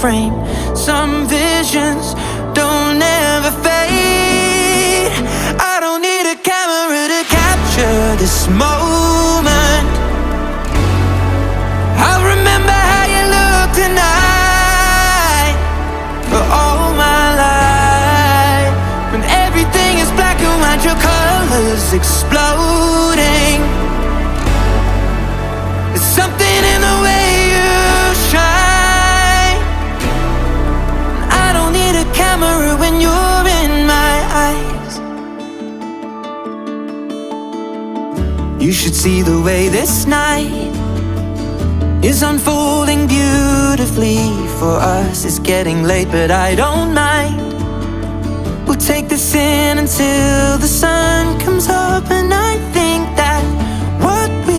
frame. Some visions don't ever fade. I don't need a camera to capture this moment. I'll remember how you look tonight for all my life. When everything is black and white, your colors exploding. There's something in the way you shine. I don't need a camera when you're in my eyes. You should see the way this night is unfolding beautifully for us. It's getting late, but I don't mind. We'll take this in until the sun comes up, and I think that